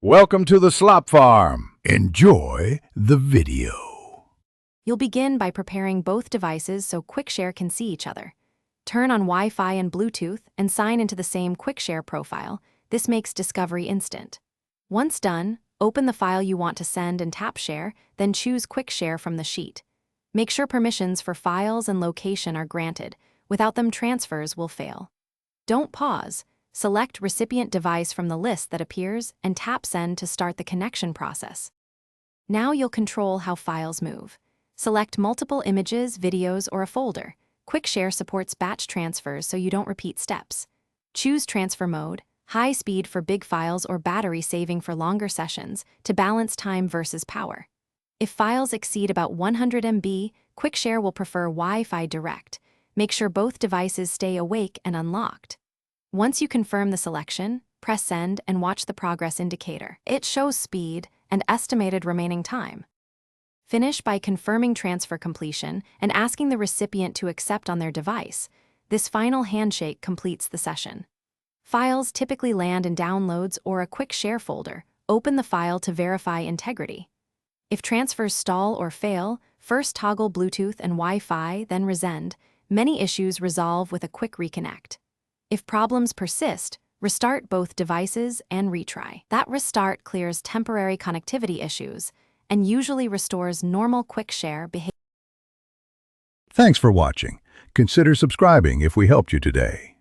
Welcome to the Slop Farm. Enjoy the video. You'll begin by preparing both devices so QuickShare can see each other. Turn on Wi-Fi and Bluetooth and sign into the same QuickShare profile. This makes discovery instant. Once done, open the file you want to send and tap Share, then choose QuickShare from the sheet. Make sure permissions for files and location are granted. Without them, transfers will fail. Don't pause. Select Recipient Device from the list that appears and tap Send to start the connection process. Now you'll control how files move. Select multiple images, videos, or a folder. QuickShare supports batch transfers so you don't repeat steps. Choose transfer mode, high speed for big files or battery saving for longer sessions to balance time versus power. If files exceed about 100 MB, QuickShare will prefer Wi-Fi Direct. Make sure both devices stay awake and unlocked. Once you confirm the selection, press Send and watch the progress indicator. It shows speed and estimated remaining time. Finish by confirming transfer completion and asking the recipient to accept on their device. This final handshake completes the session. Files typically land in Downloads or a QuickShare folder. Open the file to verify integrity. If transfers stall or fail, first toggle Bluetooth and Wi-Fi, then resend. Many issues resolve with a quick reconnect. If problems persist, restart both devices and retry. That restart clears temporary connectivity issues and usually restores normal QuickShare behavior. Thanks for watching. Consider subscribing if we helped you today.